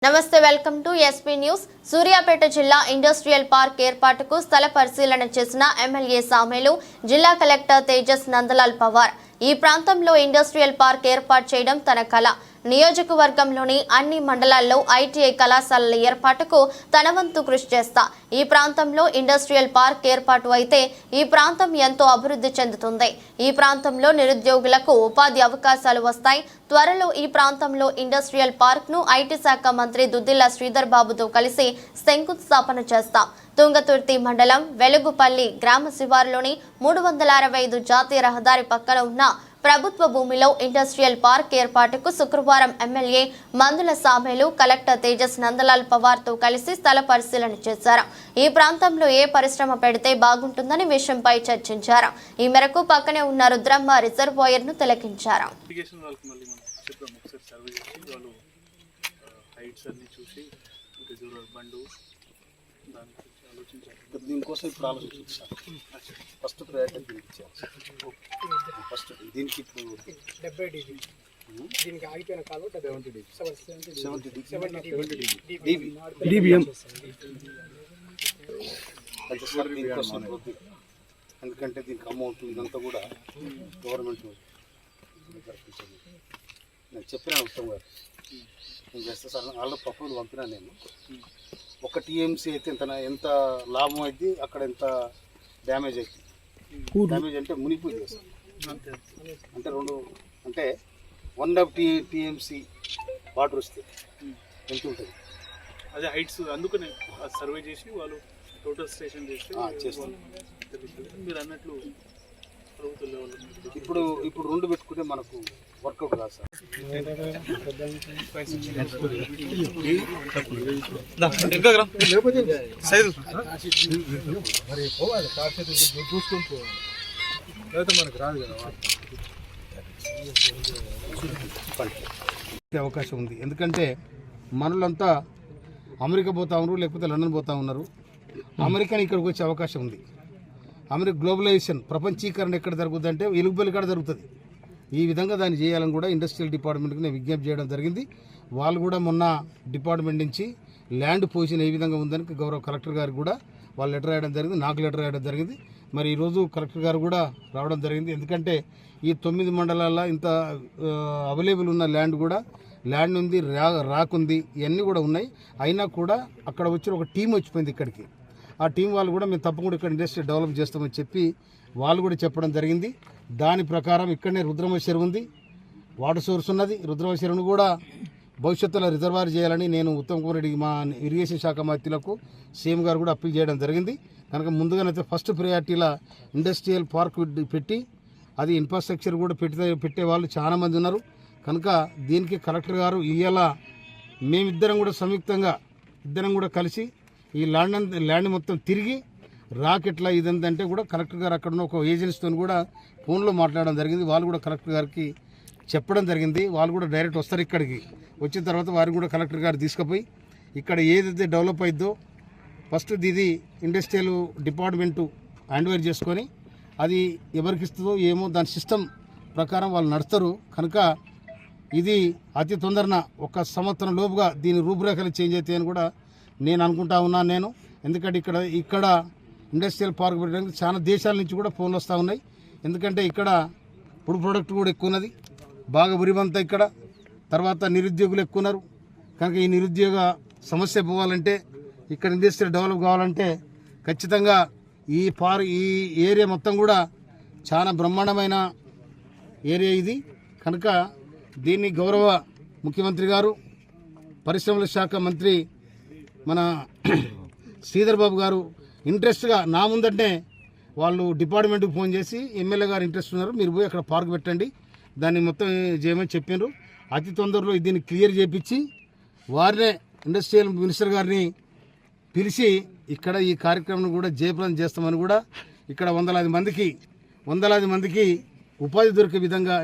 నమస్తే welcome to SP news. Suryapet జిల్లా industrial park ఏర్పాటుకు స్థల పరిశీలన చేసిన ఎమ్మెల్యే సామేలు, జిల్లా కలెక్టర్ తేజస్ నందలాల్ పవార్. ఈ ప్రాంతంలో ఇండస్ట్రియల్ పార్క్ ఏర్పాటు చేయడం తన కల. నియోజకవర్గంలోని అన్ని మండలాల్లో ఐటీఐ కళాశాలల ఏర్పాటుకు తన వంతు కృషి చేస్తా. ఈ ప్రాంతంలో ఇండస్ట్రియల్ పార్క్ ఏర్పాటు అయితే ఈ ప్రాంతం ఎంతో అభివృద్ధి చెందుతుంది. ఈ ప్రాంతంలో నిరుద్యోగులకు ఉపాధి అవకాశాలు వస్తాయి. త్వరలో ఈ ప్రాంతంలో ఇండస్ట్రియల్ పార్క్ ను ఐటీ శాఖ మంత్రి దుద్దిల్ల శ్రీధర్ బాబుతో కలిసి శంకుస్థాపన చేస్తాం. తుంగతుర్తి మండలం వెలుగుపల్లి గ్రామ శివారులోని 365 జాతీయ రహదారి పక్కన ఉన్న ప్రభుత్వ భూమిలో ఇండస్ట్రియల్ పార్క్ ఏర్పాటుకు శుక్రవారం ఎమ్మెల్యే మందుల సామేలు, కలెక్టర్ తేజస్ నందలాల్ పవార్ తో కలిసి స్థల పరిశీలన చేశారు. ఈ ప్రాంతంలో ఏ పరిశ్రమ పెడితే బాగుంటుందని విషయంపై చర్చించారు. ఈ మేరకు పక్కనే ఉన్న రుద్రమ్మ రిజర్వాయర్ ను తిలకించారు. దీనికోసం ఇప్పుడు ఆలోచించారు. ఫస్ట్ ప్రయారిటీ దీనికి ఇచ్చారు. ఫస్ట్ దీనికి ఇప్పుడు 70 dB దీనికి ఆగిపోయిన కాలం 70 dB 70 dBm దీనికోసం. ఎందుకంటే దీనికి అమౌంట్ ఇదంతా కూడా గవర్నమెంట్ నేను చెప్పినాను ఉత్తమ్ గారు, నేను చేస్తే సార్ ఆల్రెడీ ప్రపోజల్ పంపినాను. నేను ఒక టీఎంసీ అయితే ఎంత లాభం అయితే అక్కడ ఎంత డ్యామేజ్ అవుతుంది. డ్యామేజ్ అంటే మునిగిపోయింది సార్. అంటే అంటే 1 టీఎంసీ వాటర్ వస్తే ఎంత ఉంటుంది అదే హైట్స్. అందుకనే సర్వే చేసి వాళ్ళు టోటల్ స్టేషన్ చేస్తారు. మీరు అన్నట్లు ప్రభుత్వ లెవెల్ ఇప్పుడు 2 పెట్టుకుంటే మనకు వర్కౌట్ కాదు సార్. అవకాశం ఉంది. ఎందుకంటే మనలంతా అమెరికా పోతా ఉన్నారు, లేకపోతే లండన్ పోతా ఉన్నారు. అమెరికాని ఇక్కడికి వచ్చే అవకాశం ఉంది. అమెరికా గ్లోబలైజేషన్, ప్రపంచీకరణ ఎక్కడ జరుగుతుందంటే ఎలుగుబెల్లి కాడ జరుగుతుంది. ఈ విధంగా దాన్ని చేయాలని కూడా ఇండస్ట్రియల్ డిపార్ట్మెంట్కి నేను విజ్ఞప్తి చేయడం జరిగింది. వాళ్ళు కూడా మొన్న డిపార్ట్మెంట్ నుంచి ల్యాండ్ పొజిషన్ ఏ విధంగా ఉందని గౌరవ కలెక్టర్ గారికి కూడా వాళ్ళు లెటర్ రాయడం జరిగింది, నాకు లెటర్ రాయడం జరిగింది. మరి ఈరోజు కలెక్టర్ గారు కూడా రావడం జరిగింది. ఎందుకంటే ఈ 9 మండలాల్లో ఇంత అవైలబుల్ ఉన్న ల్యాండ్ ఉంది, రాక్ ఉంది, ఇవన్నీ కూడా ఉన్నాయి. అయినా కూడా అక్కడ వచ్చిన ఒక టీం వచ్చిపోయింది ఇక్కడికి. ఆ టీం వాళ్ళు కూడా మేము తప్పకుండా ఇక్కడ ఇండస్ట్రీ డెవలప్ చేస్తామని చెప్పి వాళ్ళు కూడా చెప్పడం జరిగింది. దాని ప్రకారం ఇక్కడనే రుద్రమ్మ చెరువు ఉంది, వాటర్ సోర్స్ ఉన్నది. రుద్రమ్మ చెరువును కూడా భవిష్యత్తులో రిజర్వాయర్ చేయాలని నేను ఉత్తమ్ కుమార్ రెడ్డి, మా ఇరిగేషన్ శాఖ మంత్రులకు సీఎం గారు కూడా అప్పీల్ చేయడం జరిగింది. కనుక ముందుగానైతే ఫస్ట్ ప్రయారిటీలా ఇండస్ట్రియల్ పార్క్ పెట్టి అది ఇన్ఫ్రాస్ట్రక్చర్ కూడా పెట్టే వాళ్ళు చాలామంది ఉన్నారు. కనుక దీనికి కలెక్టర్ గారు ఇవాళ మేమిద్దరం కూడా సంయుక్తంగా ఇద్దరం కూడా కలిసి ఈ ల్యాండ్ మొత్తం తిరిగి రాకెట్లా ఇదంటే కూడా కలెక్టర్ గారు అక్కడ ఉన్న ఒక ఏజెన్సీతో కూడా ఫోన్లో మాట్లాడడం జరిగింది. వాళ్ళు కూడా కలెక్టర్ గారికి చెప్పడం జరిగింది. వాళ్ళు కూడా డైరెక్ట్ వస్తారు ఇక్కడికి. వచ్చిన తర్వాత వారిని కూడా కలెక్టర్ గారు తీసుకుపోయి ఇక్కడ ఏదైతే డెవలప్ అయిద్దో ఫస్ట్ ఇది ఇండస్ట్రియల్ డిపార్ట్మెంటు హ్యాండ్ ఓవర్ చేసుకొని అది ఎవరికి ఇస్తుందో ఏమో దాని సిస్టమ్ ప్రకారం వాళ్ళు నడుస్తారు. కనుక ఇది అతి తొందరన 1 సంవత్సరం లోపుగా దీని రూపురేఖలు చేంజ్ అవుతాయని కూడా నేను అనుకుంటా ఉన్నాను. ఎందుకంటే ఇక్కడ ఇండస్ట్రియల్ పార్క్ పెట్టడానికి చాలా దేశాల నుంచి కూడా ఫోన్లు వస్తూ ఉన్నాయి. ఎందుకంటే ఇక్కడ ఫుడ్ ప్రొడక్ట్ కూడా ఎక్కువ ఉన్నది, బాగా ఉరిమంతా ఇక్కడ. తర్వాత నిరుద్యోగులు ఎక్కువ ఉన్నారు. కనుక ఈ నిరుద్యోగ సమస్య పోవాలంటే, ఇక్కడ ఇండస్ట్రియల్ డెవలప్ కావాలంటే ఖచ్చితంగా ఈ ఏరియా మొత్తం కూడా చాలా బ్రహ్మాండమైన ఏరియా ఇది. కనుక దీన్ని గౌరవ ముఖ్యమంత్రి గారు, పరిశ్రమల శాఖ మంత్రి మన శ్రీధర్ బాబు గారు ఇంట్రెస్ట్గా నా ముందంటే వాళ్ళు డిపార్ట్మెంట్కి ఫోన్ చేసి ఎమ్మెల్యే గారు ఇంట్రెస్ట్ ఉన్నారు, మీరు పోయి అక్కడ పార్క్ పెట్టండి, దాన్ని మొత్తం చేయమని చెప్పారు. అతి తొందరలో దీన్ని క్లియర్ చేయించి వారినే ఇండస్ట్రియల్ మినిస్టర్ గారిని పిలిచి ఇక్కడ ఈ కార్యక్రమం కూడా జయప్రదం చేస్తామని కూడా ఇక్కడ వందలాది మందికి ఉపాధి దొరికే విధంగా